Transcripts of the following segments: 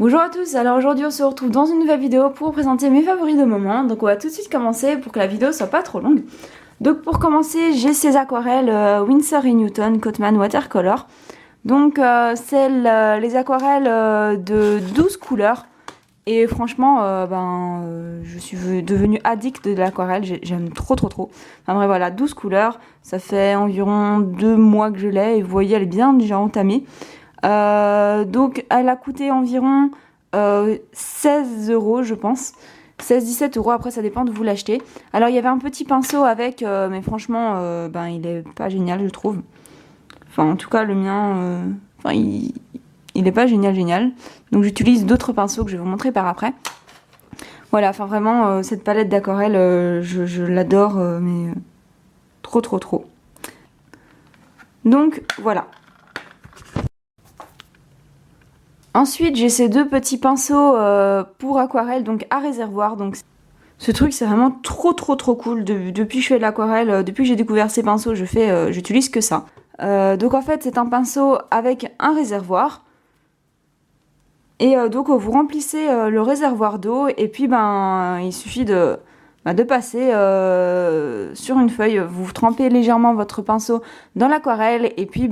Bonjour à tous, alors aujourd'hui on se retrouve dans une nouvelle vidéo pour vous présenter mes favoris de moment. Donc on va tout de suite commencer pour que la vidéo soit pas trop longue. Donc pour commencer, j'ai ces aquarelles Winsor & Newton Cotman Watercolor. Donc c'est les aquarelles de 12 couleurs. Et franchement, je suis devenue addict de l'aquarelle, j'aime trop. Enfin bref voilà, 12 couleurs, ça fait environ 2 mois que je l'ai et vous voyez elle est bien déjà entamée. Donc elle a coûté environ 16 € je pense, 16-17 €, après ça dépend de vous l'acheter. Alors il y avait un petit pinceau avec, mais franchement il est pas génial je trouve. Enfin en tout cas le mien, il est pas génial. Donc j'utilise d'autres pinceaux que je vais vous montrer par après. Voilà, enfin vraiment cette palette d'aquarelle je l'adore mais trop. Donc voilà. Ensuite, j'ai ces deux petits pinceaux pour aquarelle, donc à réservoir. Donc, ce truc, c'est vraiment trop cool. Depuis que je fais de l'aquarelle, depuis que j'ai découvert ces pinceaux, j'utilise que ça. Donc, en fait, c'est un pinceau avec un réservoir. Et donc, vous remplissez le réservoir d'eau. Et puis, il suffit de passer sur une feuille. Vous trempez légèrement votre pinceau dans l'aquarelle. Et puis,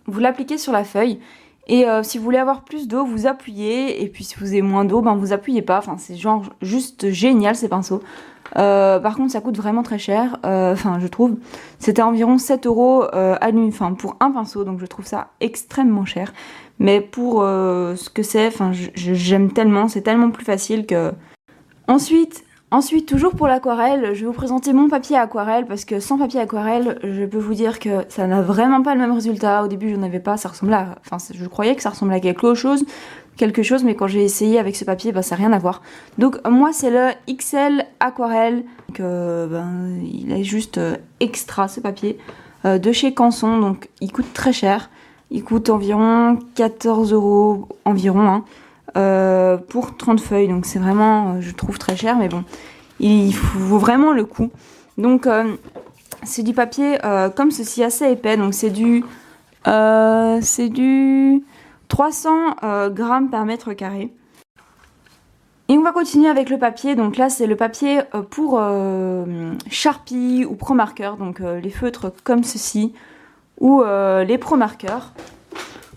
vous l'appliquez sur la feuille. Et si vous voulez avoir plus d'eau, vous appuyez. Et puis si vous avez moins d'eau, vous appuyez pas. Enfin, c'est genre juste génial ces pinceaux. Par contre, ça coûte vraiment très cher. Je trouve. C'était environ 7 € pour un pinceau. Donc je trouve ça extrêmement cher. Mais pour ce que c'est, j'aime tellement. C'est tellement plus facile que... Ensuite, toujours pour l'aquarelle, je vais vous présenter mon papier aquarelle parce que sans papier aquarelle, je peux vous dire que ça n'a vraiment pas le même résultat. Au début, je n'en avais pas, ça ressemblait à... je croyais que ça ressemblait à quelque chose, mais quand j'ai essayé avec ce papier, ça n'a rien à voir. Donc moi, c'est le XL aquarelle. Donc, il est juste extra ce papier de chez Canson. Donc il coûte très cher. Il coûte environ 14 € environ. Hein. Pour 30 feuilles, donc c'est vraiment, je trouve très cher, mais bon, il vaut vraiment le coup. Donc c'est du papier comme ceci, assez épais, donc c'est du 300 grammes par mètre carré. Et on va continuer avec le papier, donc là c'est le papier pour Sharpie ou Pro Marker, donc les feutres comme ceci, ou les Pro Markers.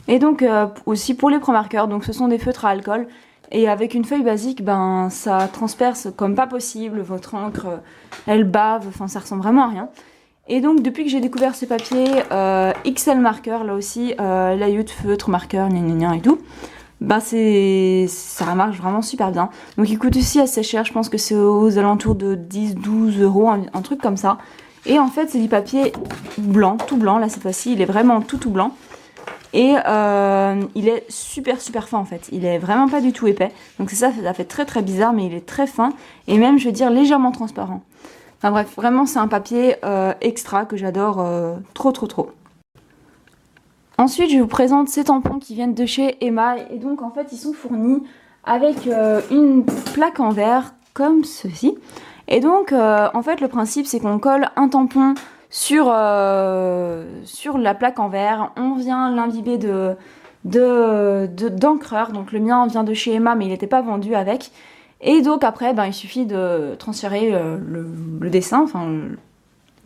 Et donc aussi pour les Pro Markers, donc ce sont des feutres à alcool. Et avec une feuille basique, ça transperce comme pas possible. Votre encre, elle bave, ça ressemble vraiment à rien. Et donc depuis que j'ai découvert ce papier XL Marker, là aussi, layout, feutre, marqueur, et tout, ça marche vraiment super bien. Donc il coûte aussi assez cher, je pense que c'est aux alentours de 10-12 €, un truc comme ça. Et en fait c'est du papier blanc, tout blanc, là cette fois-ci, il est vraiment tout blanc. Et il est super fin en fait, il est vraiment pas du tout épais. Donc c'est ça fait très bizarre, mais il est très fin et même je veux dire légèrement transparent. Enfin bref, vraiment c'est un papier extra que j'adore trop. Ensuite je vous présente ces tampons qui viennent de chez Emma. Et donc en fait ils sont fournis avec une plaque en verre comme ceci. Et donc en fait le principe c'est qu'on colle un tampon sur la plaque en verre, on vient l'imbiber d'encreur. Donc le mien vient de chez Emma, mais il n'était pas vendu avec. Et donc après, il suffit de transférer le dessin,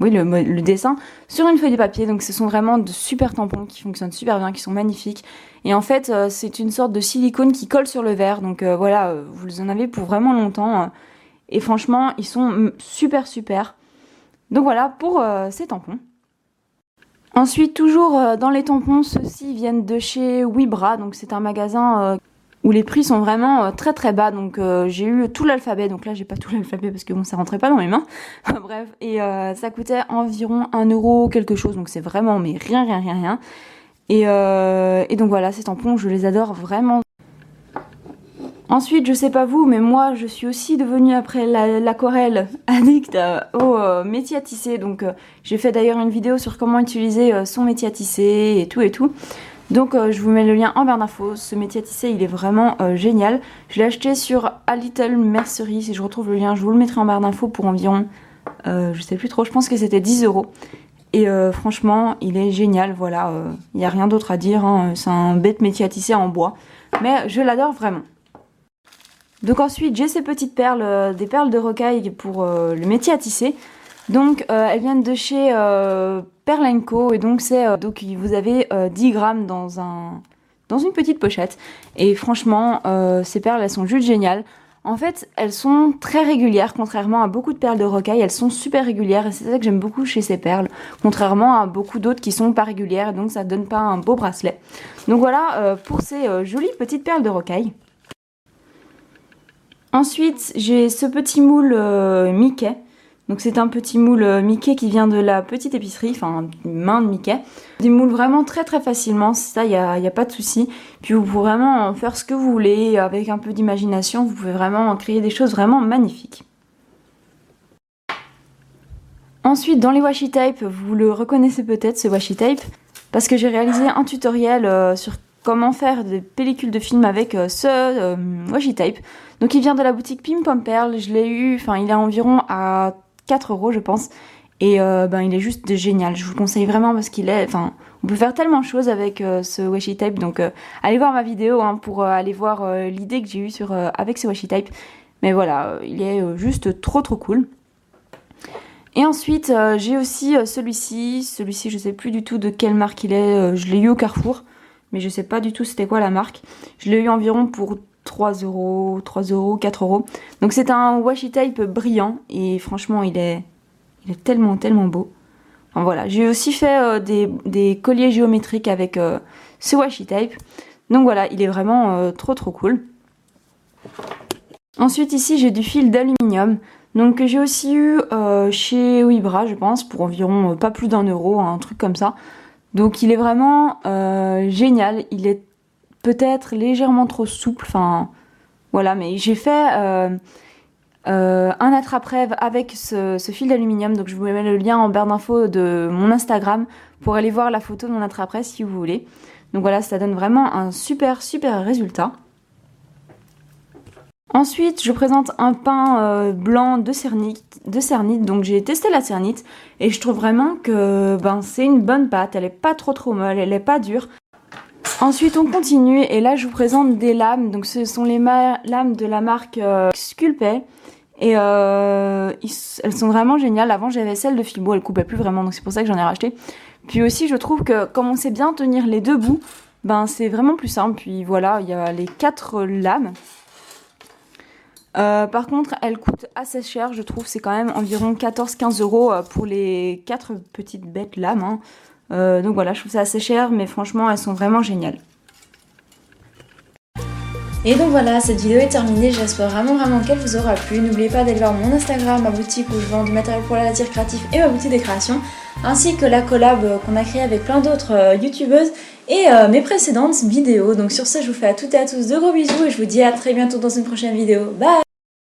le dessin sur une feuille de papier. Donc ce sont vraiment de super tampons qui fonctionnent super bien, qui sont magnifiques. Et en fait, c'est une sorte de silicone qui colle sur le verre. Donc voilà, vous en avez pour vraiment longtemps. Et franchement, ils sont super. Donc voilà pour ces tampons. Ensuite, toujours dans les tampons, ceux-ci viennent de chez Wibra. Donc c'est un magasin où les prix sont vraiment très bas. Donc j'ai eu tout l'alphabet. Donc là, j'ai pas tout l'alphabet parce que bon, ça rentrait pas dans mes mains. Bref, et ça coûtait environ 1 € quelque chose. Donc c'est vraiment, mais rien. Et donc voilà, ces tampons, je les adore vraiment. Ensuite, je sais pas vous, mais moi je suis aussi devenue après l'aquarelle addict au métier à tisser. Donc j'ai fait d'ailleurs une vidéo sur comment utiliser son métier à tisser et tout. Donc je vous mets le lien en barre d'infos. Ce métier à tisser il est vraiment génial. Je l'ai acheté sur A Little Mercery. Si je retrouve le lien, je vous le mettrai en barre d'infos pour environ, je sais plus trop, je pense que c'était 10 €. Et franchement, il est génial, voilà. Il n'y a rien d'autre à dire, hein. C'est un bête métier à tisser en bois. Mais je l'adore vraiment. Donc ensuite j'ai ces petites perles, des perles de rocaille pour le métier à tisser. Donc elles viennent de chez Perle & Co et donc donc vous avez 10 grammes dans une petite pochette. Et franchement ces perles elles sont juste géniales. En fait elles sont très régulières contrairement à beaucoup de perles de rocaille, elles sont super régulières et c'est ça que j'aime beaucoup chez ces perles. Contrairement à beaucoup d'autres qui sont pas régulières et donc ça donne pas un beau bracelet. Donc voilà pour ces jolies petites perles de rocaille. Ensuite, j'ai ce petit moule Mickey. Donc c'est un petit moule Mickey qui vient de la petite épicerie, enfin une main de Mickey. Des moules vraiment très très facilement, ça y a pas de souci. Puis vous pouvez vraiment en faire ce que vous voulez, avec un peu d'imagination, vous pouvez vraiment créer des choses vraiment magnifiques. Ensuite, dans les washi tape, vous le reconnaissez peut-être ce washi tape, parce que j'ai réalisé un tutoriel sur comment faire des pellicules de film avec ce washi tape. Donc il vient de la boutique Pim Pom Perle, je l'ai eu, enfin il est environ à 4 € je pense. Et il est juste génial, je vous le conseille vraiment parce qu'il est, enfin on peut faire tellement de choses avec ce washi tape. Donc allez voir ma vidéo pour aller voir l'idée que j'ai eue avec ce washi tape. Mais voilà, il est juste trop cool. Et ensuite j'ai aussi celui-ci je sais plus du tout de quelle marque il est, je l'ai eu au Carrefour. Mais je sais pas du tout c'était quoi la marque. Je l'ai eu environ pour 3 €, 4 €. Donc c'est un washi tape brillant et franchement il est tellement beau. Enfin voilà, j'ai aussi fait des colliers géométriques avec ce washi tape. Donc voilà, il est vraiment trop cool. Ensuite ici j'ai du fil d'aluminium. Donc que j'ai aussi eu chez Wibra je pense pour environ pas plus d'1 €, un truc comme ça. Donc il est vraiment génial, il est peut-être légèrement trop souple, enfin voilà, mais j'ai fait un attrape-rêve avec ce fil d'aluminium, donc je vous mets le lien en barre d'infos de mon Instagram pour aller voir la photo de mon attrape-rêve si vous voulez. Donc voilà, ça donne vraiment un super résultat. Ensuite, je présente un pain blanc de cernite. Donc j'ai testé la cernite et je trouve vraiment que c'est une bonne pâte. Elle est pas trop molle, elle est pas dure. Ensuite, on continue et là, je vous présente des lames. Donc ce sont les lames de la marque Sculpey et elles sont vraiment géniales. Avant, j'avais celle de Filbo, elle coupait plus vraiment, donc c'est pour ça que j'en ai racheté. Puis aussi, je trouve que comme on sait bien tenir les deux bouts, c'est vraiment plus simple. Puis voilà, il y a les 4 lames. Par contre, elle coûte assez cher, je trouve. C'est quand même environ 14-15 € pour les 4 petites bêtes lames. Donc voilà, je trouve ça assez cher, mais franchement, elles sont vraiment géniales. Et donc voilà, cette vidéo est terminée, j'espère vraiment qu'elle vous aura plu. N'oubliez pas d'aller voir mon Instagram, ma boutique où je vends du matériel pour la laitière créatif et ma boutique des créations, ainsi que la collab qu'on a créée avec plein d'autres youtubeuses et mes précédentes vidéos. Donc sur ce, je vous fais à toutes et à tous de gros bisous et je vous dis à très bientôt dans une prochaine vidéo. Bye!